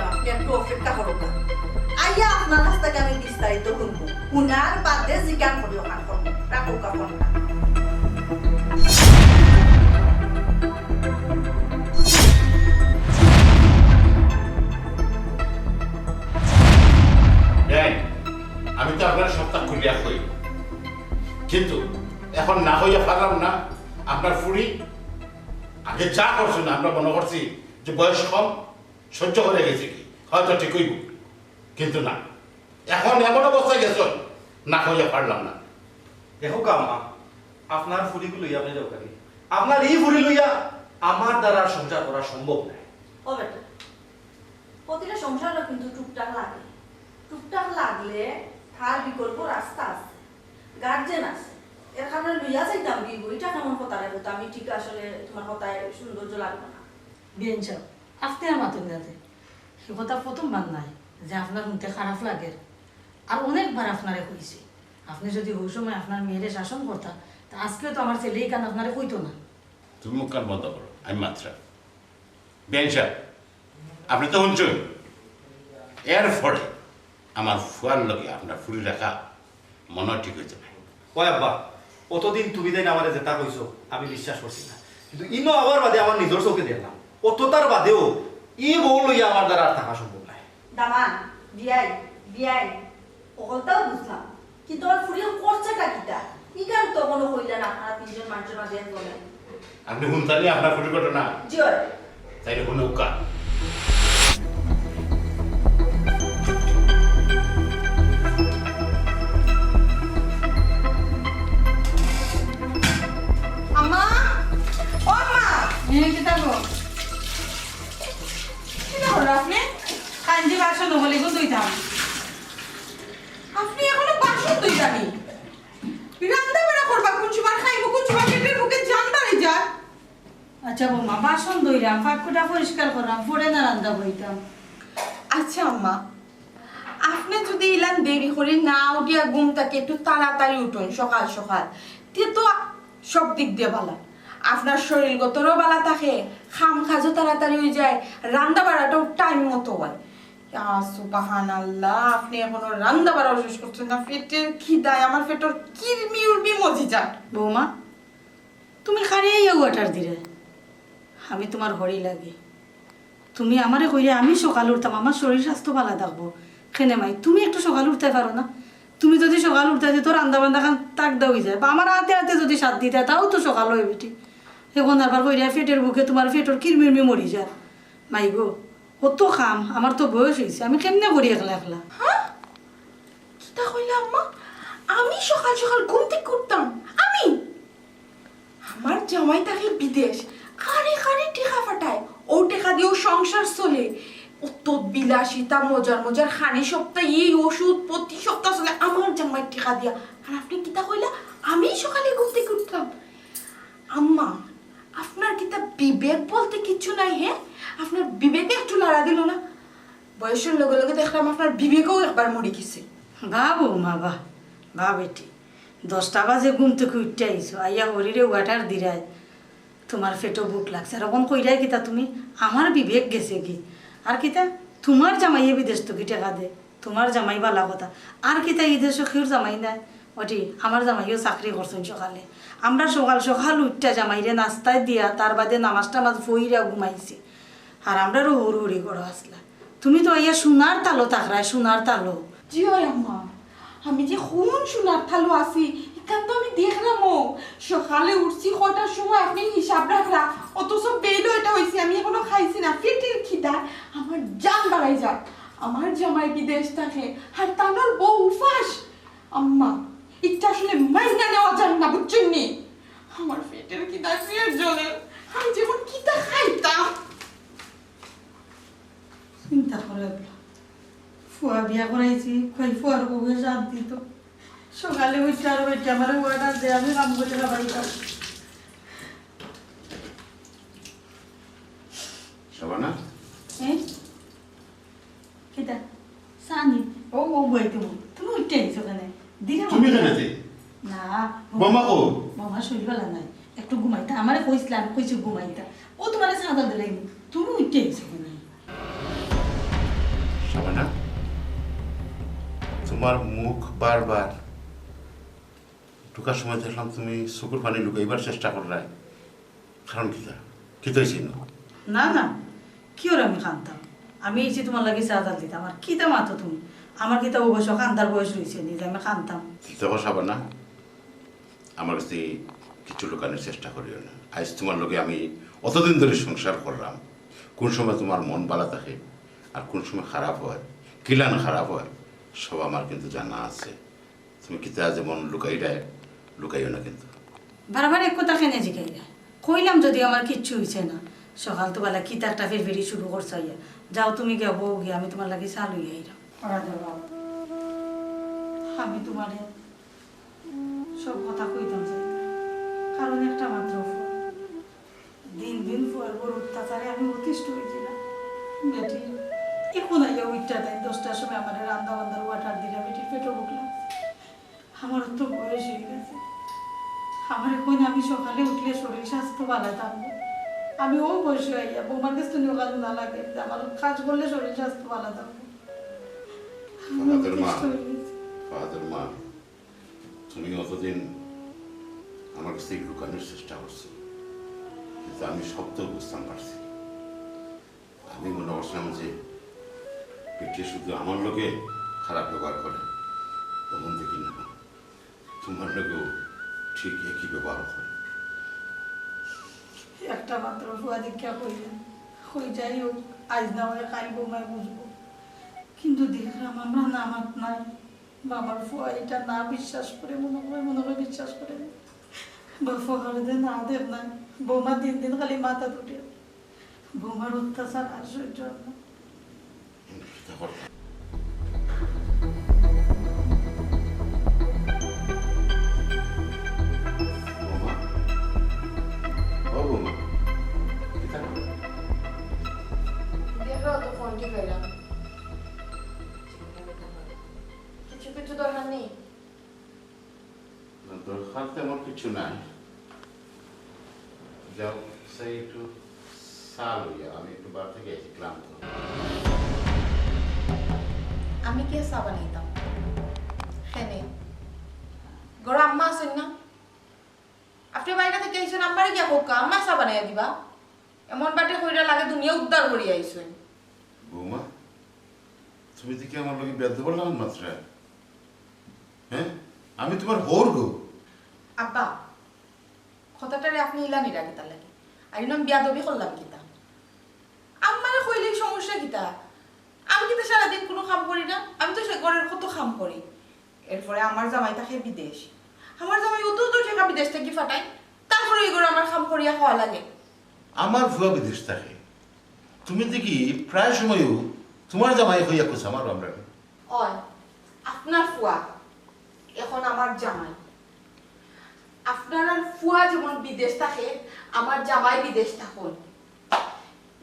কইলাম আপনি একটু অপেক্ষা করুন আইয়া আপনার কাছ থেকে আমি বিস্তারিত শুনবো উনার বাদে জিজ্ঞান করি ওখান করবো রাখুক ফোনটা আমি তো আপনার সপ্তাহ খুলিয়া হই কিন্তু এখন না হইয়া পারলাম না আপনার ফুরি আগে যা করছেন আমরা মনে করছি যে বয়স কম সহ্য করে গেছে কি হয়তো ঠিকই কিন্তু না এখন এমন অবস্থায় গেছ না হইয়া পারলাম না দেখো কামা আপনার ফুরিগুলো লইয়া আপনি যাও কাকি আপনার এই ফুরি লইয়া আমার দ্বারা সংসার করা সম্ভব নয় ও বেটা প্রতিটা সংসারও কিন্তু টুকটাক লাগে টুকটাক লাগলে তার বিকল্প রাস্তা আছে গার্জেন আছে এর কারণে লইয়া যাইতাম কি বইটা কেমন কথা লাগবে তো আমি ঠিক আসলে তোমার কথায় সৌন্দর্য লাগবে না বিয়েন সাহেব আপনি আর মাতুন যাতে সে কথা প্রথমবার নাই যে আপনার শুনতে খারাপ লাগে আর অনেকবার আপনারে কইছি আপনি যদি ওই সময় আপনার মেয়েরে শাসন করতাম তা আজকে তো আমার ছেলেই কান আপনারে কইতো না তুমি মুখ কান বন্ধ করো আমি মাত্রা বেঞ্চা আপনি তো শুনছেন এর ফলে আমার ফুয়ার লোকে আপনার ফুরি রাখা মনে ঠিক হয়েছে ভাই ওই আব্বা অতদিন তুমি দেন আমারে যেটা কইছো আমি বিশ্বাস করছি না কিন্তু ইনো আবার বাদে আমার নিজের চোখে দেখলাম অতটার বাদেও ই বউ লইয়া আমার দ্বারা আর থাকা সম্ভব নাই দামান বিয়াই বিয়াই ওটাও বুঝলাম কিন্তু আমার ফুরিয়ে করছেটা কিটা ইকান তো কোনো হইলে না আপনারা তিনজন মানুষের মাঝে বলেন আপনি শুনতানি আপনার ফুরি ঘটনা জিওর তাই শুনে উকা আম্মা ও আম্মা কি থাকবো কি হলো আপনি কাঞ্জি বাসন বলে গো দুইতাম আপনি এখনো বাসন দুই জানি রান্না বাড়া করবা কোন সময় খাইবো কোন সময় পেটের বুকে জান বাড়ি যায় আচ্ছা বৌমা বাসন ধুইলাম পাকুটা পরিষ্কার করলাম পরে না রান্না বইতাম আচ্ছা আম্মা আপনি যদি ইলান দেরি করে না উঠিয়া ঘুম থেকে একটু তাড়াতাড়ি উঠুন সকাল সকাল তে তো সব দিক দিয়ে ভালো আপনার শরীরগতরও ভালো থাকে খাম খাজও তাড়াতাড়ি হয়ে যায় রান্না বাড়াটাও টাইম মতো হয় সুবহানাল্লাহ আপনি এখনো রান্না বাড়াও শেষ করছেন না পেটের খিদায় আমার পেটের কিরমি উর্মি মজি যায় বৌমা তুমি খারিয়ে ওয়াটার দিলে আমি তোমার হরি লাগে তুমি আমারে কইলে আমি সকাল উঠতাম আমার শরীর স্বাস্থ্য ভালো থাকবো খেনে মাই তুমি একটু সকাল উঠতে পারো না তুমি যদি সকাল উঠতে যেত রান্না বান্না খান তাক দেওয়া হয়ে যায় বা আমার হাতে হাতে যদি সাথ দিতে তাও তো সকাল হয়ে বেটি এখন আবার কইলে পেটের বুকে তোমার পেটের কিরমিরমি মরি যায় মাই গো কত খাম আমার তো বয়স হয়েছে আমি কেমনে করি একলা একলা হ্যাঁ কিটা কইলা আম্মা আমি সকাল সকাল ঘুম থেকে উঠতাম আমি আমার জামাই থাকে বিদেশ খারে খারে টেকা ফাটায় ও টেকা দিয়েও সংসার চলে অত বিলাসিতা মজার মজার খানি সপ্তাহ এই ওষুধ প্রতি সপ্তাহ চলে আমার জামাই টেকা দিয়া আর আপনি কিতা কইলা আমি সকালে ঘুম থেকে উঠতাম আম্মা আপনার কিতা বিবেক বলতে কিচ্ছু নাই হ্যাঁ আপনার বিবেকে একটু লড়া দিল না বয়সের লগে লগে দেখলাম আপনার বিবেকও একবার মরে গেছে বা বৌমা বা বেটি 10টা বাজে ঘুম থেকে উঠতে আইছো আইয়া হরিরে ওয়াটার দিরায় তোমার পেটও বুক লাগছে এরকম কইরাই কিতা তুমি আমার বিবেক গেছে কি আর কিতা তোমার জামাইয়ে বিদেশ তো কি টাকা দে তোমার জামাই বালা কথা আর কিতা এই দেশ কেউ জামাই নাই ওটি আমার জামাইও চাকরি করছেন সকালে আমরা সকাল সকাল উঠটা জামাইরে নাস্তায় দিয়া তার বাদে নামাজ টামাজ ফইরা ঘুমাইছি আর আমরারও হুড় হুড়ি করো আসলা তুমি তো আইয়া সোনার তালো তাকরায় সোনার তালো জি ওই আম্মা আমি যে খুন সোনার থালো আছি এখান তো আমি দেখলাম ও সকালে উঠছি কটার সময় আপনি হিসাব রাখলা অথচ বেলও এটা হয়েছে আমি এখনো খাইছি না পেটের খিদা আমার জান বাড়াই যাক আমার জামাই বিদেশ থাকে আর তানোর বউ উপাস আম্মা এটা আসলে মাইনা নেওয়া যায় না বুঝছেন নি আমার পেটের খিদা পেট জ্বলে আমি যেমন খিদা খাইতাম চিন্তা করে ফুয়া বিয়া করাইছি কই ফুয়ার বউয়ে সাথ দিত সকালে উঠতে আর বেটে আমার ওয়াটার দিয়ে আমি কাম করে খাবাইতাম শোভনা হ্যাঁ কেটা সানি ও বই তুমি উঠতে আইছো কেনে দিনে তুমি জানাতে না বোমা কো মামা শরীর ভালো নাই একটু ঘুমাইতা আমারে কইছিলাম কইছি ঘুমাইতা ও তোমারে সাদা দিলাই তুমি উঠতে আইছো কেনে তোমার মুখ বারবার ঢুকার সময় দেখলাম তুমি চকুর পানি লুকাইবার চেষ্টা করলাই, কারণ কি হয়েছিল? না না, কি ওর আমি কানতাম? আমি এসে তোমার লাগে চাঁদা দিতাম, আর কিতা মাতো তুমি? আমার কিতা অবশ্য কান্তার বয়স রয়েছে নি যে আমি কানতাম? দেখো সাবা না, আমার কাছে কিছু লুকানোর চেষ্টা করিও না। আজ তোমার লোকে আমি অতদিন ধরে সংসার করলাম, কোন সময় তোমার মন ভালো থাকে আর কোন সময় খারাপ হয়, কিলান খারাপ হয়, সব আমার কিন্তু জানা আছে। তুমি কিতা যেমন লুকাইও না কিন্তু। বারবার এক কথা খেনে জিগাই না, কইলাম যদি আমার কিচ্ছু হয়েছে না, সকাল তো বেলা কিতা একটা ফেরফেরি শুরু করছো ইয়া, যাও তুমি গে বউ গিয়ে, আমি তোমার লাগে চালু আইরাম। আমি তোমার সব কথা কইতাম চাই, কারণ একটা মাত্র ফল। দিন দিন ফুয়ার বড় অত্যাচারে আমি অতিষ্ঠ হয়েছিলাম। বেটি এখন আইয়া উইটা দেয় 10টার সময় আমার রান্না বান্ধার ওয়াটার দিলে বেটির পেটও বুকলাম। আমার তো বয়স হয়ে গেছে, আমার এখন আমি সকালে উঠলে শরীর স্বাস্থ্য বানাতাম না। আমি ও বয়সে আইয়া বৌমার কাছে তো কাজ না লাগে, যে আমার কাজ করলে শরীর স্বাস্থ্য বানাতাম না। ফাদার মা, তুমি অতদিন আমার কাছ থেকে লুকানোর চেষ্টা করছো, কিন্তু আমি সব তো বুঝতাম পারছি। আমি মনে করছিলাম যে পেটে শুধু আমার লোকে খারাপ ব্যবহার করে, তখন দেখি না তোমার লোকেও ঠিক একই ব্যবহার করে। একটা মাত্র ফুয়া দীক্ষা কইলেন, হই যাই হোক, আজ না হয় কাল বৌমায় বুঝবো। কিন্তু দেখলাম আমরা নামাত নাই, বাবার ফুয়া এটা না বিশ্বাস করে মনে হয় বিশ্বাস করে না। বা ফুয়ার দে না দেব নাই, বৌমা দিন দিন খালি মাথা তুটে, বৌমার অত্যাচার আর সহ্য হয় না। দেখো তো ফোনটি পেলাম, কিছু দরকার নেই। দরকার তেমন কিছু নাই, যাও সেই একটু সাল হইয়া, আমি একটু বার থেকে এসে ক্লান্ত। আমি কে চা বানাইতাম হেনে গড় আম্মা আছেন না, আপনি বাইরে থেকে আইসেন, আম্মারে গিয়া হোক আম্মা চা বানাইয়া দিবা। এমন বাটে কইরা লাগে দুনিয়া উদ্ধার করিয়া আইসেন। বৌমা, তুমি দেখি আমার লোকে বেদ বললাম মাত্রা, হ্যাঁ? আমি তোমার হোর গো। আব্বা কথাটারে আপনি ইলানি রাখি তার লাগে, আর নাম বিয়াদবি করলাম কিতা? আম্মারে কইলে সমস্যা কিতা? আমি কিন্তু সারাদিন কোনো কাম করি না, আমি তো সে ঘরের কত কাম করি। এরপরে আমার জামাই থাকে বিদেশ, আমার জামাই অত টাকা বিদেশ থেকে ফাটাই, তারপরে এগুলো আমার কাম করিয়া খাওয়া লাগে। আমার ভুয়া বিদেশ থাকে, তুমি দেখি প্রায় সময়ও তোমার জামাই হইয়া কোথাও আমার আমরা। হয় আপনার ফুয়া এখন আমার জামাই, আপনার ফুয়া যেমন বিদেশ থাকে, আমার জামাই বিদেশ থাকুন।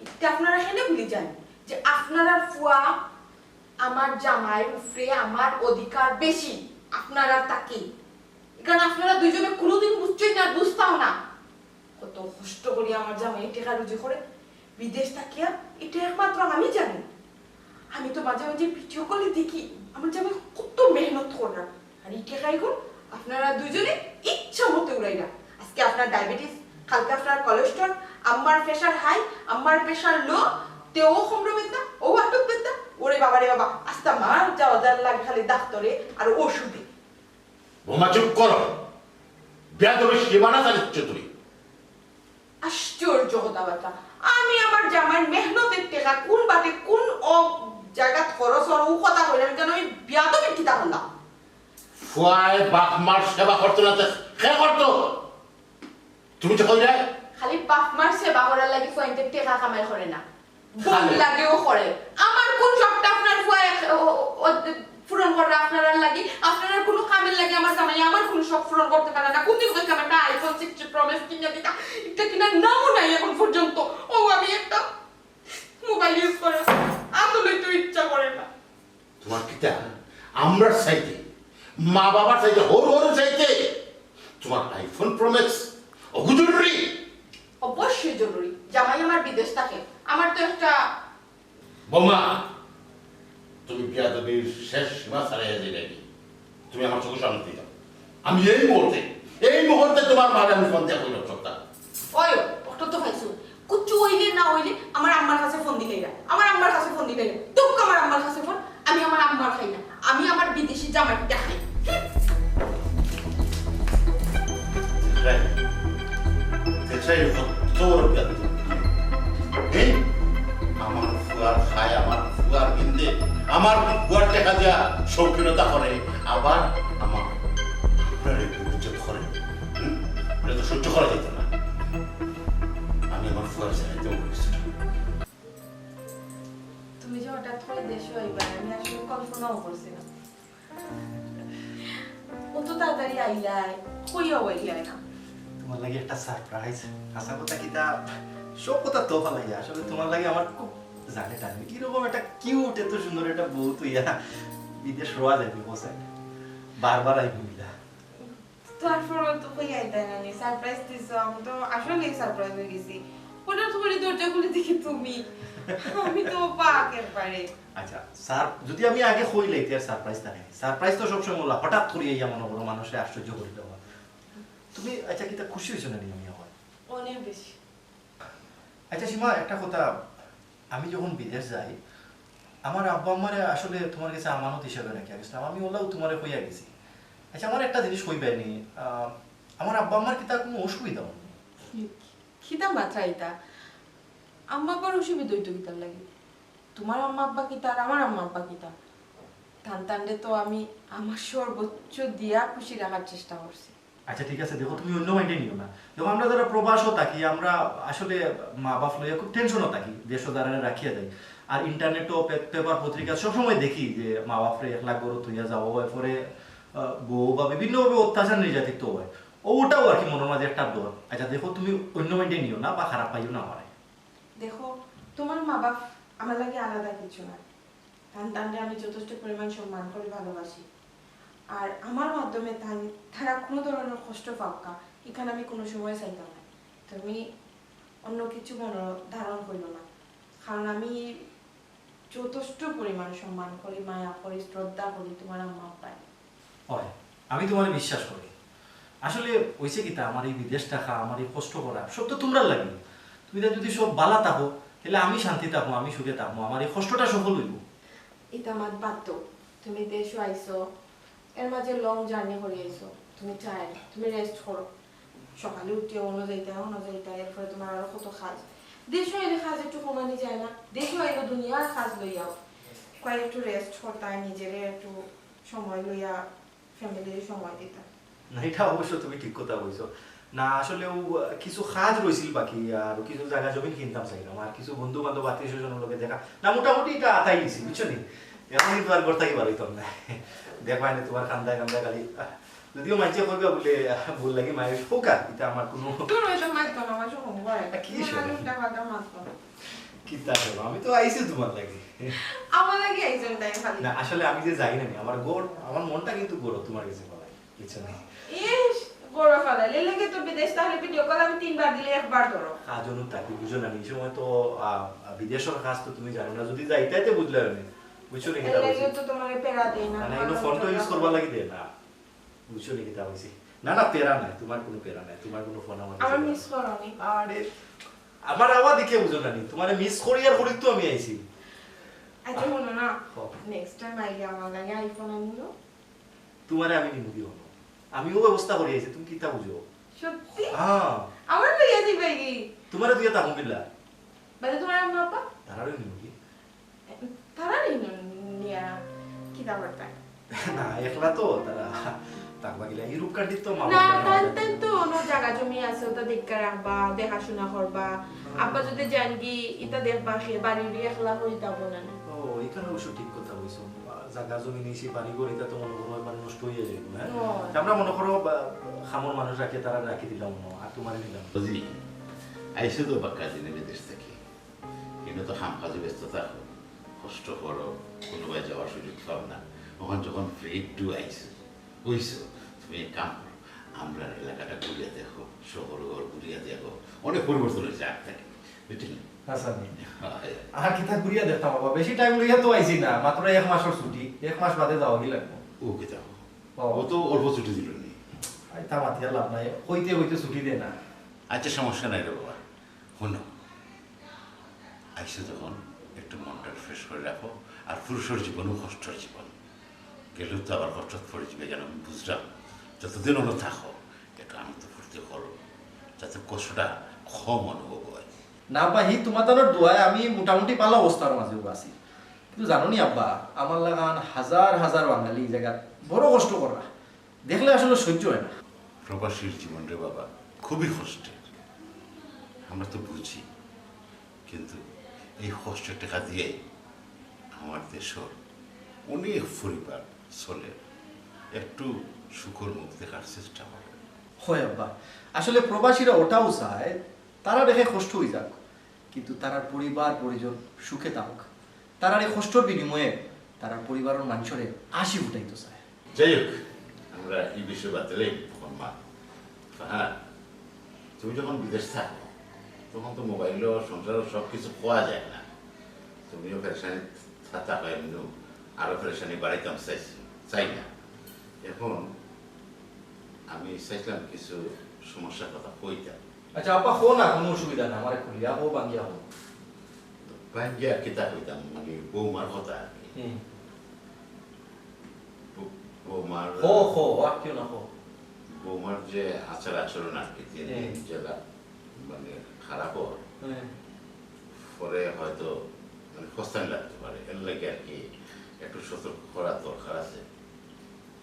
এটা আপনারা হেনে ভুলে যান যে আপনারা ফুয়া আমার জামাইয়ের উপরে আমার অধিকার বেশি, আপনারা তাকে। কারণ আপনারা দুইজনে কোনোদিন বুঝছেন না, বুঝতাম না কত কষ্ট করি আমার জামাই টেকা রুজি করে বিদেশ থাকিয়া। এটা একমাত্র আমি জানি। আমি তো মাঝে মাঝে ভিডিও কলে দেখি আমার জামাই কত মেহনত করা, আর এই টেকাই গুণ আপনারা দুইজনে ইচ্ছা মতো উড়াইরা। আজকে আপনার ডায়াবেটিস, কালকে আপনার কোলেস্ট্রল, আম্মার প্রেশার হাই, আম্মার প্রেশার লো, তেও খমরো বেদনা, ও আটক বেদনা। ওরে বাবা রে বাবা, আস্তা মার যাওয়া লাগে খালি ডাক্তারে আর ওষুধে। বোমা চুপ করো, বেয়াদবি সীমানা চালিচ্ছ তুমি। আশ্চর্য কথাবার্তা। আমি আমার জামাইয়ের মেহনতের টেকা কোন বাটে কোন জায়গা খরচ হল ও কথা কইলেন কেন? আমি বিয়াদবি কিতা করলাম? ফুয়ায় বাপ মার সেবা করতো না, খেয়ে করতো। তুমি যে কই যায় খালি বাপ মার সেবা করার লাগি ফুয়াইতে টেকা কামাই করে না, বল খালি। লাগেও করে। আমার কোন শখটা আপনার ফুয়ায় পূরণ করে আপনার লাগি? আপনারা কোনো কামের লাগি আমার জামাই আমার কোনো শখ পূরণ করতে পারে না। কোন দিন কইছে আমার একটা আইফোন 60 প্রো ম্যাক্স কিনে দিতা, এটা কিনা নামও নাই এখন পর্যন্ত। ও আমি একটা মোবাইল ইউজ করে আসলে তো ইচ্ছা করে না। তোমার কিতা আমরা চাইতে, মা বাবার চাইতে, হোর হোর চাইতে তোমার আইফোন প্রো ম্যাক্স অগুজরুরি। অবশ্যই জরুরি, জামাই আমার বিদেশ থাকে, আমার তো একটা। বোমা, তুমি বেয়াদবির শেষ সীমা ছাড়াইয়া যাই নাকি তুমি আমার চোখে সামনে দিও আমি এই মুহূর্তে তোমার মারে আমি ফোন দিয়া কইলাম সত্তা ওই অটো তো পাইছো কুচু হইলে না হইলে আমার আম্মার কাছে ফোন দিলেই না আমার আম্মার কাছে ফোন দিলেই না তোক আমার আম্মার কাছে ফোন আমি আমার আম্মার খাই না আমি আমার বিদেশি জামাইটা খাই আমার ফুয়ার খায় আমার ফুয়ার কিনতে আমার ফুয়ার টাকা দিয়া শৌখিনতা করে আবার আমার ইজ্জত করে এটা তো সহ্য করা যেত না আমি আমার ফুয়ার চাইতে তুমি যে হঠাৎ করে দেশে আইবা আমি আসলে কল্পনাও করছি না অত তাড়াতাড়ি আইলাই কইও আইলাই না তোমার লাগে একটা সারপ্রাইজ আশা কথা কিতা সব কথা তো ভালো লাগে আসলে তোমার লাগে আমার খুব জানে টানে কিরকম একটা কিউট এত সুন্দর একটা বউ তুই বিদেশ রোয়া যাবি বসে বারবার আইবি মিলা তারপরও তো কই আইতাই না সারপ্রাইজ দিছো আমি তো আসলে সারপ্রাইজ হয়ে গেছি ওটা তো বলি দরজা খুলে দেখি তুমি আমি তো পাকের পারে আচ্ছা স্যার যদি আমি আগে কই লাইতে আর সারপ্রাইজ থাকে সারপ্রাইজ তো সবসময় বলা হঠাৎ করে এই মনে করো মানুষের আশ্চর্য করে দেওয়া তুমি আচ্ছা কিতা খুশি হইছো না আমি আমার অনেক বেশি আচ্ছা সীমা একটা কথা আমি যখন বিদেশ যাই আমার আব্বা আম্মারে আসলে তোমার কাছে আমানত হিসেবে রাখি গেছিলাম আমি ওলাও তোমারে কইয়া গেছি আচ্ছা আমার একটা জিনিস কইবাইনি আমার আব্বা আম্মার কি তার কোনো অসুবিধা হয়নি খিদা মাত্রা এটা আম্মা আব্বার অসুবিধা হইতো কিতার লাগে তোমার আম্মা আব্বা কিতা আর আমার আম্মা আব্বা কিতা টানটান্ডে তো আমি আমার সর্বোচ্চ দিয়া খুশি রাখার চেষ্টা করছি আচ্ছা ঠিক আছে দেখো তুমি অন্য মাইন্ডে নিও না দেখো আমরা যারা প্রবাসও থাকি আমরা আসলে মা বাপ লইয়া খুব টেনশনও থাকি দেশও দ্বারা রাখিয়া দেয় আর ইন্টারনেটও পেপার পত্রিকা সবসময় দেখি যে মা বাপরে একলা গরু থইয়া যাওয়া হয় পরে বউ বা বিভিন্নভাবে অত্যাচার নির্যাতিত হয় ওটাও আর কি মনের মাঝে একটা ডর আচ্ছা দেখো তুমি অন্য মাইন্ডে নিও না বা খারাপ পাইও না আমার দেখো তোমার মা বাপ আমার লাগে আলাদা কিছু না টানটান্ডে আমি যথেষ্ট পরিমাণ সম্মান করে ভালোবাসি আর আমার মাধ্যমে তারা কোনো ধরনের কষ্ট পাক্কা এখানে আমি কোনো সময় চাইতাম না তুমি অন্য কিছু মনে ধারণ করিল না কারণ আমি যথেষ্ট পরিমাণ সম্মান করি মায়া করি শ্রদ্ধা করি তোমার আম্মা আব্বাই হয় আমি তোমার বিশ্বাস করি আসলে হইছে কিতা আমার এই বিদেশ থাকা আমার এই কষ্ট করা সব তো তোমরা লাগে তুমি যদি সব বালা থাকো তাহলে আমি শান্তি থাকবো আমি সুখে থাকবো আমার এই কষ্টটা সফল হইব এটা আমার বাধ্য তুমি দেশও আইসো এর মাঝে লং জার্নি করে আইসো তুমি চাই তুমি রেস্ট করো সকালে উঠে অন্য যাইতে এরপরে তোমার আরো কত কাজ দেশও এলে কাজ একটু কমানি যায় না দেশও এলে দুনিয়ার কাজ লইয়াও কয়েক একটু রেস্ট করতাম নিজের একটু সময় লইয়া ফ্যামিলির সময় দিতাম না এটা অবশ্য তুমি ঠিক কথা বলছো না আসলে কিছু কাজ রয়েছিল বাকি আর কিছু জায়গা জমি কিনতাম চাইলাম আর কিছু বন্ধু বান্ধব আত্মীয় স্বজনের লোকে দেখা না মোটামুটি এটা আতাই দিছি বুঝছো নি এখন কিন্তু আর ঘর থাকি বাড়িতাম না দেখবাই না তোমার কান্দা কান্দা খালি যদিও মাইছে করবে বলে ভুল লাগে মায়ের ফোকা এটা আমার কোনো তোর ওইটা মারতো না আমার সব ঘরে কি শোনো? মারতো না কি তা শোনো, আমি তো আইছি তোমার লাগে আমার লাগে আইসন তাই খালি না আসলে আমি যে যাই না আমার গোড় আমার মনটা কিন্তু গোড় তোমার কাছে বলাই বুঝছো না ইস বড় ফেলালে লেগে তো বিদেশ তাহলে ভিডিও কল আমি 3 বার দিলে একবার ধরো কাজ অনু থাকি বুঝো না এই সময় তো বিদেশের কাজ তো তুমি জানো না যদি যাইতাইতে বুঝলে না বুঝছো নি এর লাগে তো তোমাকে পেরা দেই না না এনো ফোন তো ইউজ করবা লাগি দে না বুঝছো নি কিতা হইছে না না পেরা নাই তোমার কোনো পেরা নাই তোমার কোনো ফোন আমার আমার মিস করনি আরে আমার আওয়াজ দেখে বুঝো না নি তোমারে মিস করি আর করি তো আমি আইছি আচ্ছা শোনো না নেক্সট টাইম আইলে আমার লাগে আইফোন আনিলো তোমারে আমি নিমু দিও আমিও ব্যবস্থা করি আইছি তুমি কিতা বুঝো সত্যি হ্যাঁ আমার লইয়া দিবে কি তোমারে দুইটা তাকু বিলা বাদে তোমার আম্মা আপা তারারও নিমু কি তারা নিয়া কি দাবার তাই না একলা তো তারা তাকবা গিলা ইউরোপ কান্ট্রি তো মা না টানতেন তো অন্য জায়গা জমি আছে ওটা দেখতে রাখবা দেখাশোনা করবা আব্বা যদি জান কি এটা দেখবা সে বাড়ি একলা হয়ে যাবো না ও এখানে অবশ্য ঠিক কথা বলছো জায়গা জমি নিয়েছি বাড়ি ঘর এটা তো মনে করো এবার নষ্ট হয়ে যাবে হ্যাঁ আমরা মনে করো খামর মানুষ রাখে তারা রাখি দিলাম আর তোমারে দিলাম বুঝলি আইসে তো বাক্কা দিনে বিদেশ থেকে কিন্তু তো হাম কাজে ব্যস্ত থাকো কষ্ট করো কোনো ভাই যাওয়ার সুযোগ পাও না ওখান যখন ফ্রি একটু আইসো বুঝছো তুমি এক কাম করো আমরা এলাকাটা ঘুরিয়ে দেখো শহর ঘুরিয়ে দেখো অনেক পরিবর্তন হয়েছে আগ থেকে বুঝলি আচ্ছা আর কিতা ঘুরিয়া দেখতাম বাবা, বেশি টাইম লইয়া তো আইছি না, মাত্র 1 মাসের ছুটি, 1 মাস বাদে যাওয়া কি লাগবে। ও কে যাও, ও তো অল্প ছুটি দিল নি। আইতা মাথিয়া লাভ নাই, হইতে হইতে ছুটি দে না। আচ্ছা সমস্যা নাই রে বাবা, শোনো আইসো যখন একটু মনটা ফ্রেশ করে রাখো। আর পুরুষের জীবনও কষ্টের জীবন, গেলেও তো আবার কষ্ট পড়ে যাবে, যেন আমি বুঝলাম। যতদিন হলো থাকো একটু আনন্দ ফুর্তি করো, যাতে কষ্টটা কম অনুভব হয়। না আব্বা, হি তোমার তানোর দোয়ায় আমি মোটামুটি পালা অবস্থার মাঝেও আছি, কিন্তু জানো নি আব্বা, আমার লাগান হাজার হাজার বাঙালি এই জায়গা বড় কষ্ট করা, দেখলে আসলে সহ্য হয় না। প্রবাসীর জীবন রে বাবা খুবই কষ্টের, আমরা তো বুঝি, কিন্তু এই কষ্টের টাকা দিয়ে আমার দেশের অনেক পরিবার চলে, একটু সুখর মুখ দেখার চেষ্টা করে। হয় আব্বা, আসলে প্রবাসীরা ওটাও চায় তারা দেখে কষ্ট হয়ে যাক, কিন্তু তারা পরিবার পরিজন সুখে থাকুক, তারা এই কষ্টর বিনিময়ে তারা পরিবারের মানুষের হাসি উঠাইতে চায়। যাই হোক, আমরা এই বিষয়ে বাতিলে মা, হ্যাঁ তুমি যখন বিদেশ থাকো তখন তো মোবাইলও সংসারও সব কিছু পাওয়া যায় না, তুমিও পেরেশানি থাকা এমনিও আরও পেরেশানি বাড়াইতাম চাই না। এখন আমি চাইছিলাম কিছু সমস্যার কথা কইতাম। আচ্ছা আব্বা, হো না, কোনো অসুবিধা না, আমার খুলিয়া হো বাঙ্গিয়া হো। ভাঙ্গি আর কিতা কইতাম, মানে বৌমার কথা আর কি। বৌমার হো হো আর কেউ না হো। বৌমার যে আচার আচরণ আর কি যেটা মানে খারাপ হয়, পরে হয়তো মানে ফস্তানি লাগতে পারে, এর লাগে আর কি একটু সতর্ক করার দরকার আছে।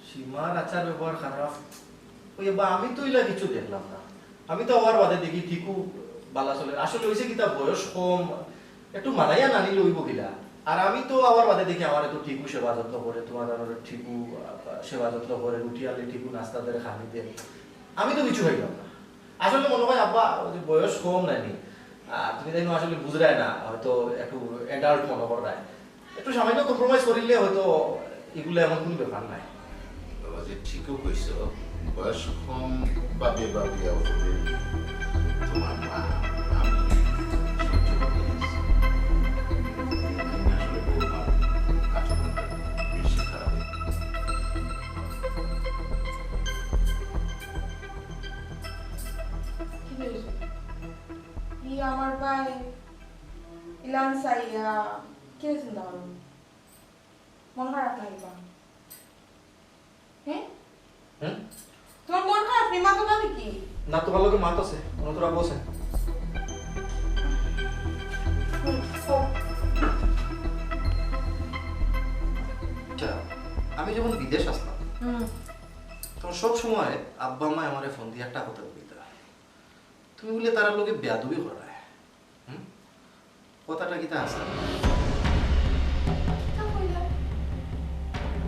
সীমার আচার ব্যবহার খারাপ, ওই বা আমি তো ইলা কিছু দেখলাম না, আমি তো আমার বাদে দেখি ঠিকও বালা চলে। আসলে হয়েছে কি, তা বয়স কম, একটু মানাইয়া নানি লইব কিলা। আর আমি তো আমার বাদে দেখি আমার তো ঠিকও সেবা যত্ন করে, তোমার ঠিকও সেবা যত্ন করে, রুটি আনলে ঠিকও নাস্তা দেয় খানি দেয়, আমি তো কিছু হইলাম না। আসলে মনে হয় আব্বা ওই বয়স কম নানি, আর তুমি দেখো আসলে বুঝরায় না, হয়তো একটু অ্যাডাল্ট মনে করায়, একটু সামান্য কম্প্রোমাইজ করিলে হয়তো এগুলো এমন কোনো ব্যাপার নাই। বাবা যে ঠিকও কইছ, বয়স কম পাবে বা বিয়া করবে তোমার মা, আমি সহ্য করে আছি। আসলে বৌমার আচরণটা বেশি খারাপ। কি হয়েছে? ই আমার ভাই ইলান সাইয়া কে চিন্তা করো, মন খারাপ লাগবা? হ্যাঁ, তোমার মন খারাপ নেই, মাথা না নাকি? না, তোমার লোকের মাত আছে, তোরা বসে। আমি যখন বিদেশ আসলাম তখন সব সময় আব্বা মা আমার ফোন দিয়ে একটা কথা বলিত, তুমি বলে তারা লোকে বেয়াদবি করায়। কথাটা কি তা আছে?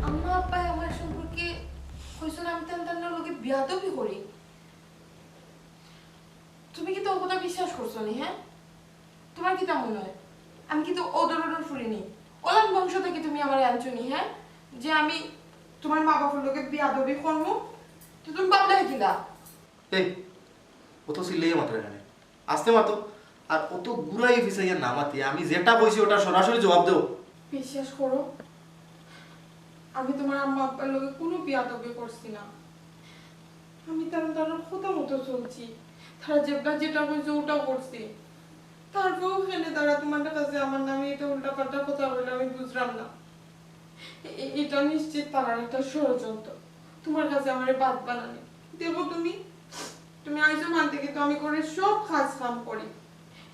আম্মা আব্বা আমার সম্পর্কে কইছেন আমি তার লোকে বিয়াদবি করি। তুমি কি তো ওটা বিশ্বাস করছো নি? হ্যাঁ, তোমার কি তা মনে হয় আমি কি তো ওদর ফুরিনি? ওলান বংশ থেকে তুমি আমার আনছনি? হ্যাঁ, যে আমি তোমার মা বাবার লোকে বিয়াদবি করবো, তো তুমি বাবলা কিলা? এই অত সিলেই মাত্র এখানে আসতে মাতো, আর অত গুড়াই ফিসাইয়া নামাতি, আমি যেটা কইছি ওটা সরাসরি জবাব দেও। বিশ্বাস করো, আমি তোমার আম্মা আব্বার লোকে কোনো বিয়াদবি করছি না। আমি তার কথা মতো চলছি, তারা যেটা কইছে ওটা করছি। তারপরেও ওখানে তারা তোমার কাছে আমার নামে এটা উল্টা পাল্টা কথা বলে আমি বুঝলাম না। এটা নিশ্চিত তারা একটা ষড়যন্ত্র, তোমার কাছে আমার বাদ বানানি। দেখো তুমি আইসো মান থেকে তো আমি করে সব কাজ কাম করি,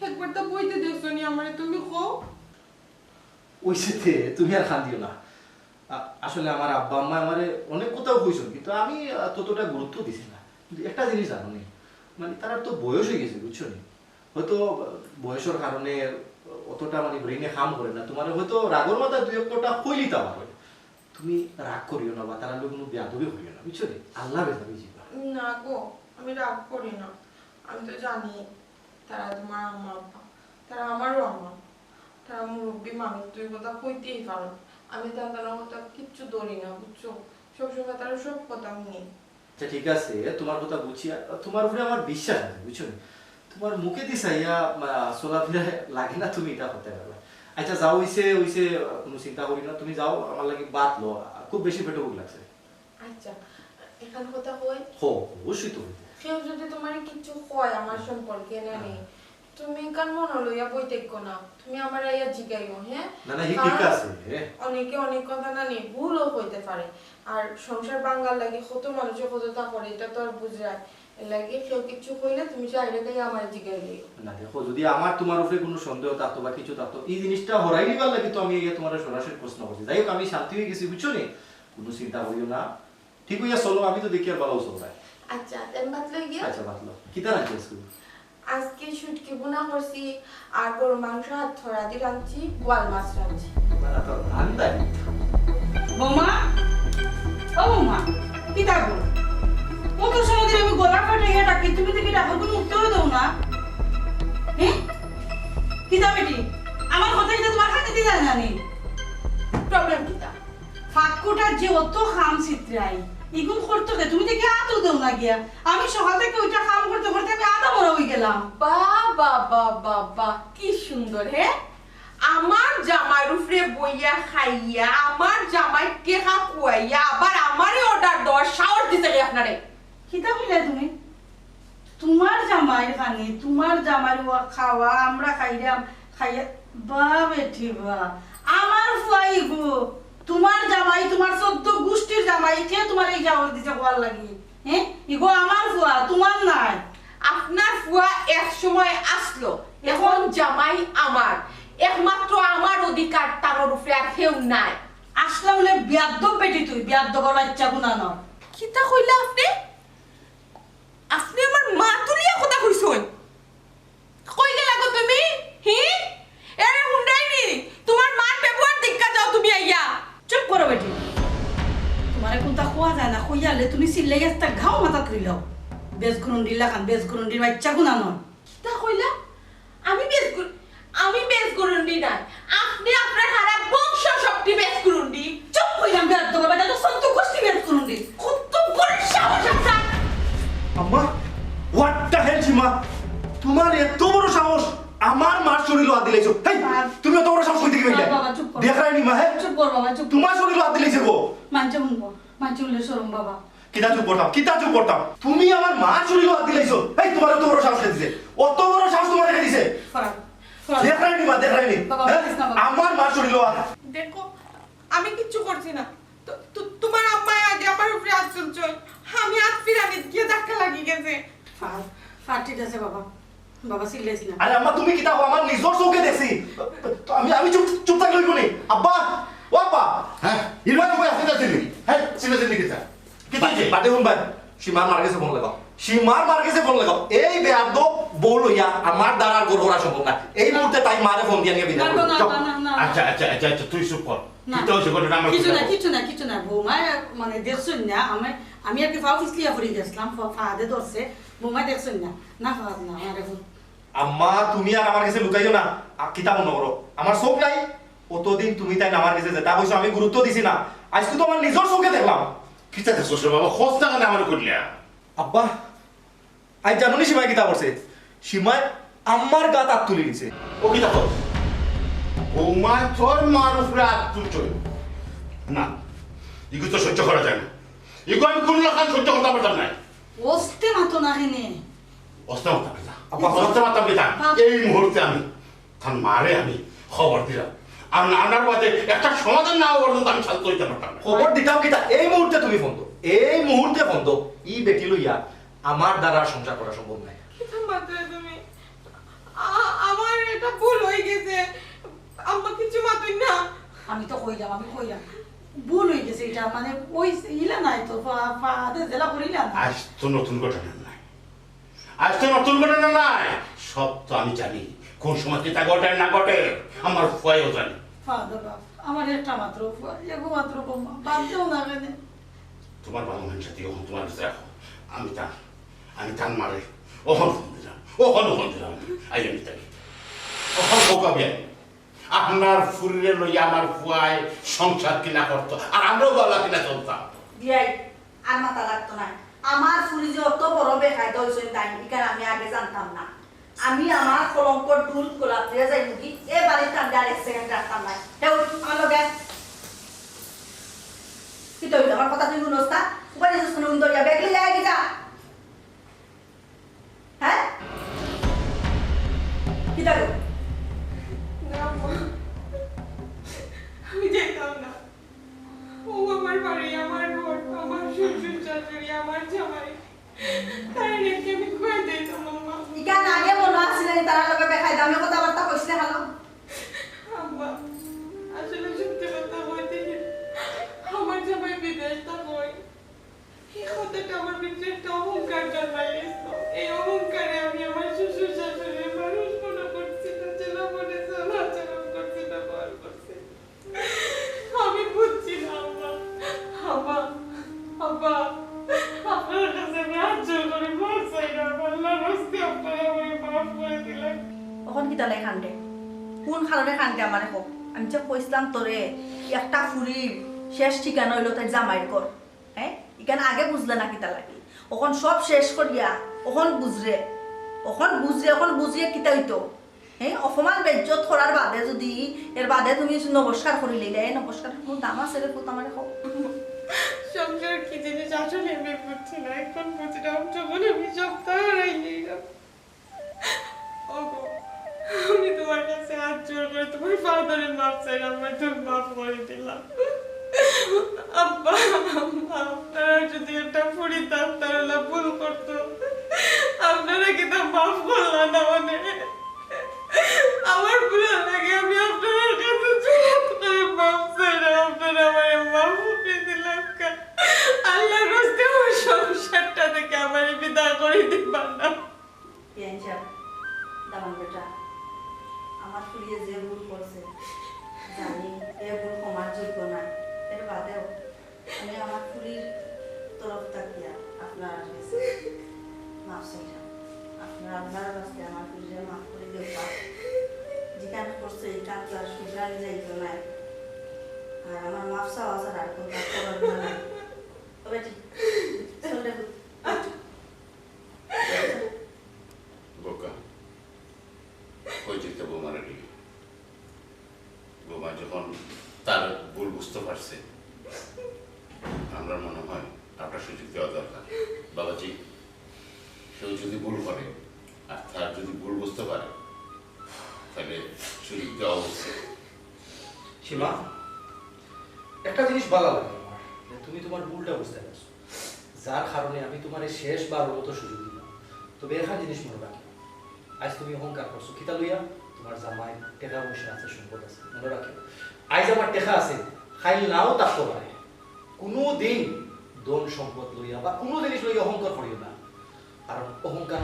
একবার তো বইতে দেখছো নি আমারে, তুমি কো ওইসেতে তুমি আর খান দিও না। আসলে আমার আব্বা আম্মা আমারে অনেক কোথাও কইছো, কিন্তু আমি ততটা গুরুত্ব দিছি না। কিন্তু একটা জিনিস জানো নি, মানে তারা তো বয়স হয়ে গেছে, বুঝছো নি, হয়তো বয়সের কারণে অতটা মানে ব্রেনে কাম করে না। তোমার হয়তো রাগর মাথা দুই একটা কইলি তা হবে, তুমি রাগ করিও না বা তারা লোক কোনো বেয়াদবি করিও না, বুঝছো নি, আল্লাহ বেজাবি জীবা। না গো, আমি রাগ করি না। আমি তো জানি তারা তোমার আম্মা আব্বা, তারা আমারও আম্মা, তারা মুরব্বী মানুষ, তুই কথা কইতেই পারো। আমি তাদের কথা কিচ্ছু ধরি না, বুঝছো, সবসময় তারা সব কথা নিয়ে। আচ্ছা ঠিক আছে, তোমার কথা বুঝছি, আর তোমার উপরে আমার বিশ্বাস আছে, বুঝছো নি। তো তোমার মুখে দিছাইয়া চলাফেরা লাগে না তুমি এটা করতে পারবে। আচ্ছা যাও হইছে হইছে, কোনো চিন্তা করি না, তুমি যাও, আমার লাগি বাত লো, খুব বেশি পেটে ভোগ লাগছে। আচ্ছা এখন কথা কই, হো অবশ্যই তো কেউ যদি তোমার কিছু কয় আমার সম্পর্কে নেই, তুমি কান মনে লইয়া বই দেখো না, তুমি আমার আইয়া জিগাইও। হ্যাঁ না না ঠিক আছে। অনেকে অনেক কথা না নেই ভুলও হইতে পারে, আর সংসার বাঙ্গাল লাগে কত মানুষে কতটা করে এটা তো আর বুঝায়, এর লাগে কেউ কিছু কইলে তুমি চাইলে তাই আমার জিগাই দিও না। দেখো যদি আমার তোমার উপরে কোনো সন্দেহ থাকতো বা কিছু থাকতো, এই জিনিসটা হরাই নিবার লাগে তো আমি তোমার সরাসরি প্রশ্ন করছি। যাই হোক আমি শান্তি হয়ে গেছি, বুঝছো নি, কোনো চিন্তা করিও না, ঠিক হইয়া চলো, আমি তো দেখি আর ভালো চলবে। আচ্ছা তেন ভাত লই গিয়া। আচ্ছা ভালো কি তা রাখছি স্কুল আজকে শুটকি বোনা করছি, আর গরু মাংস হাত ছড়া দিয়ে রাঁধছি, গোয়াল মাছ রাঁধছি। মানে তো আন্দাই বৌমা, ও বৌমা, কি থাকবো কত সময় ধরে আমি গলা ফাটাইয়া ডাকি, তুমি দেখি ডাকো, তুমি উত্তরও দাও না। হ্যাঁ কি তা বেটি, আমার কথা কি তোমার কাছে দিতে যায় না নি? প্রবলেম কিটা? ফাঁকুটার যে অত খাম চিত্রাই ইগুন করতে গে, তুমি দেখি আতো দেও না গিয়া। আমি সকাল থেকে ওইটা কাম করতে করতে আমি আধা মরা হয়ে গেলাম। বাবা বাবা বাবা কি সুন্দর। হ্যাঁ আমার জামাইর উপরে বইয়া খাইয়া, আমার জামাই টেকা কুয়াইয়া, আবার আমারই অর্ডার দেওয়ার সাহস দিতে গে আপনারে। কিতা কইলা তুমি? তোমার জামাই খানি, তোমার জামাই খাওয়া আমরা খাইলাম, খাইয়া বা বেটি বা আমার ফুয়াই গো, তোমার জামাই, তোমার 14 গোষ্ঠীর জামাই, কে তোমার এই যাওয়ার দিতে গোয়াল লাগি? হ্যাঁ ইগো আমার ফুয়া, তোমার নাই। আপনার ফুয়া এক সময় আসলো, এখন জামাই আমার, একমাত্র আমার অধিকার, তার উপরে আর কেউ নাই। আসলা বলে বিয়াদ্দব বেটি, তুই বিয়াদ্দবের বাচ্চা গুনা ন। কিতা কইলা আপনি? আপনি আমার মা তুলিয়া কথা কইছই, কই গেলা গো তুমি? হি এরে হুন্ডাইনি, তোমার মার ব্যবহার দেখা যাও তুমি আইয়া। চুপ করো বেটি, তোমারে কোনটা খোয়া যায় না, খইয়ালে তুমি সিল্লাই একটা ঘাও মাথা তুলিলাও। বেশ গুরুন্ডির লাগান, বেশ গুরুন্ডির বাচ্চা গুনা ন। কিতা কইলা? আমি বেশ গরুন্ডি নাই, আপনি আপনার হারা বংশ শক্তি বেশ গরুন্ডি। চুপ কইলাম, বিয়াদ্দবের বাচ্চা তো 14 গোষ্ঠী বেশ গুরুন্ডি। কত বড় সাহস আপনার! আম্মা হোয়াট দ্য হেল সীমা, তোমার এত বড় সাহস আমার মার শরীর হাত দিলাইছো? হেই তুমি এত বড় সাহস কই থেকে পাইলে? বাবা চুপ কর, দেখাই নি মা। হ্যাঁ চুপ কর বাবা, চুপ। তোমার শরীর হাত দিলাইছে গো। মানছে শুনবো, মানছে শুনলে শরম বাবা। কিতা চুপ করতাম, কিতা চুপ করতাম, তুমি আমার মার শরীর হাত দিলাইছো? এই তোমার এত বড় সাহস কে দিছে? অত বড় সাহস তোমার কে দিছে? ফরাক ফরাক দেখাই নি মা, দেখাই নি। বাবা, হ্যাঁ? বলিস না বাবা। আমার মার শরীর হাত। দেখো আমি কিচ্ছু করছি না, তোমার আম্মা আজ আমার উপরে হাত তুলছ, আমি হাত ফিরানি গিয়ে ধাক্কা লাগি গেছে। ঠিক আছে বাবা, বাবা সিরিয়াস না। আরে আম্মা তুমি কিতা আমার নিজর চোখে দেখছি, তো আমি চুপ চুপ থাকলে হইব নি? আব্বা ও আব্বা। হ্যাঁ ইরমান কই আসতে যাচ্ছিলি? হ্যাঁ চিনে চিনি কিতা কিতা যে বাদে শুন ভাই, সীমার মার কাছে ফোন লাগাও, সীমার মার কাছে ফোন লাগাও। এই বেয়াদব বউ লইয়া আমার দ্বারা আর গড় করা সম্ভব না। এই মুহূর্তে তাই মারে ফোন দিয়ে নিয়ে বিদায় না, করো। না, যাও। না, না, আচ্ছা আচ্ছা আচ্ছা আচ্ছা তুই চুপ কর। না। কিতা হইছে ঘটনা আমার কিছু না, কথা বল। কিছু না বৌমা, মানে দেখছেন না, আমি আর কি ফাও ফিসলিয়া পড়ে গেছিলাম, ফাহাদে ধরছে, বৌমা দেখছেন না, না ফাহাদ না আমার এখন। আম্মা তুমি আর আমার কাছে লুকাইও না, কিতা মনে করো আমার চোখ নাই? অতদিন তুমি তাই আমার কাছে যেটা বলছো আমি গুরুত্ব দিছি না, আজকে তো আমার নিজের চোখে দেখলাম। কিতা দেখছস রে বাবা, খোঁজ টাকা না আমার কইলা। আব্বা আজ জানো নি সীমায় কিতা করছে? সীমায় আমার গাত হাত তুলে নিছে। ও কিতা কর বৌমা তোর মার উপরে হাত তুলছ না, ইগু তো সহ্য করা যায় না। ইগু আমি কোন লাখান সহ্য করতে পারতাম না। ওস্তে মাতো না হেনে। অস্তে মাতাম পিতা, অস্তে মাতাম পিতা। এই মুহূর্তে আমি তার মারে আমি খবর দিলাম, আর নানার বাদে একটা সমাধান না হওয়া পর্যন্ত আমি শান্ত হইতে পারতাম না। খবর দিতাম কিতা? এই মুহূর্তে তুমি ফোন দাও, এই মুহূর্তে ফোন দাও। ই বেটি লইয়া আমার দ্বারা আর সংসার করা সম্ভব নাই। কিতা মাত্রা তুমি, আমার এটা ভুল হয়ে গেছে, আম্মা কিছু মাতুই না। আমি কইলাম ভুল হয়ে গেছে, এটা মানে ওই ইলা নাই তো, ফাহাদে জেলা করিলা না। আজ তো নতুন ঘটনা নাই, আজ তো নতুন ঘটনা নাই। সব তো আমি জানি, কোন সময় কিতা ঘটে না ঘটে আমার ভয়ও জানি। ফাহাদে বাপ, আমার একটা মাত্র ফুয়া, এগো মাত্র বৌমা, বাদ দেও না কেনে। তোমার ভালো মানুষ দিয়ে তোমার কাছে রাখো। আমি টান মারে ওখান ফোন দিলাম, ওখানে ফোন দিলাম, আই আমি তাই ওখান বোকাবে আপনার ফুরিরে লইয়া আমার ফুয়ায় সংসার কিনা করতো, আর আমরাও গলা কিনা চলতাম। দিয়াই আর মাথা লাগতো না। আমার ফুরি যে অত বড় বেখায় দইছেন তাই, এখানে আমি আগে জানতাম না। আমি আমার কলঙ্কর দূর গোলাপ দিয়ে যাই নাকি এ বাড়িতে আমি আর এক সেকেন্ড রাখতাম না আমার লগে কি তো আমার কথা তুই শুনোস না উপরে শুনে উন্দরিয়া বেগলি যায় কি যা হ্যাঁ কি দেখো না আম্মা, আমি যেতাম না। ও আমার বাড়ি, আমার ঘর, আমার শ্বশুর শাশুড়ি, আমার জামাই, তাই রেখে আমি কয়ে দিতাম আম্মা। ইকান আগে মনে আসছিল তারা লগে বেখাই দামে কথাবার্তা কইছিলে হ্যালো আম্মা, আসলে সত্যি কথা বলতে কি, আমার জামাই বিদেশটা কই। এই কথাটা আমার ভিতরে একটা অহংকার জন্মাই দিয়েছিল। এই অহংকারে আমি আমার শ্বশুর শাশুড়ির মানুষ মনে করছি না, চেলা মনে চলাচরণ করছি না, বল করছি। আমি বুঝছি না আম্মা। আম্মা, আব্বা, আপনার কাছে আমি হাত জোর করে মাফ চাই না। আল্লাহর রাস্তায় আপনারা আমাকে মাফ করে দিলেন। তখন কি তাহলে খান্ডে কোন খালনে খান্ডে আমার হোক আমি যে কইছিলাম তোরে একটা ফুরির শেষ ঠিকানা হইলো তাই জামাইর কর হ্যাঁ এখানে আগে বুঝলে না কি তা লাগি ওখন সব শেষ করিয়া ওখন বুঝরে এখন বুঝিয়ে কিতা হইতো হ্যাঁ অপমান বেজ্জত করার বাদে যদি এর বাদে তুমি নমস্কার করি লইলে এই নমস্কার কোনো দাম আছে রে পুত আমার হোক সংসার কি জিনিস আসলে আমি বুঝছি না, এখন বুঝলাম যখন আমি সপ্তাহ হারাইনি। ওগো, আমি তোমার কাছে হাত জোর করে তোমার ফাদারের মাপ চাই, আমার তো মাফ করে দিলাম। আব্বা, আম্মা, আপনারা যদি একটা ফুরি তারা ভুল করতো, আপনারা কি তা মাফ করলেন না? মানে আমার পুরো লাগে আমি আপনার কাছে জোর করে মাপ চাই না, আপনারা আমার মাফ করে দিলাম। আল্লাহর রাস্তে আমার সংসারটা থেকে আমার বিদায় করে দিবেন না। দামান বেটা আমার ফুরিয়ে যে ভুল করছে জানি এ ভুল ক্ষমার যোগ্য না এর বাদেও আমি আমার ফুরির তরফ থাকিয়া আপনার কাছে মাফ চাইলাম আপনার আল্লাহর কাছে আমার ফুরিয়ে মাফ করে দেওয়া যেখানে করছে এই কাজ আর শুধরানি যাইতো না আর আমার মাফ চাওয়া ছাড়া আর কোনো কাজ করার না তবে ঠিক চলে বোকা ওই যেতে বোমার দিকে বোমা যখন তার ভুল বুঝতে পারছে আমার মনে হয় আপনার সুযোগ দেওয়া দরকার বাবাজি কেউ যদি ভুল করে আর তার যদি ভুল বুঝতে পারে তাহলে সুযোগ দেওয়া উচিত সীমা, একটা জিনিস ভালো লাগে আমার যে তুমি তোমার ভুলটা বুঝতে পারছো, যার কারণে আমি তোমার এই শেষবারের মতো সুযোগ দিলাম। তবে একটা জিনিস মনে রাখি, আজ তুমি অহংকার করছো কিতা লইয়া, তোমার জামাই টেকা পয়সা আছে, সম্পদ আছে, মনে রাখি আজ আমার টেকা আছে খাইল নাও থাকতে পারে, কোনো দিন ধন সম্পদ লইয়া বা কোনো জিনিস লইয়া অহংকার করিও না, কারণ অহংকার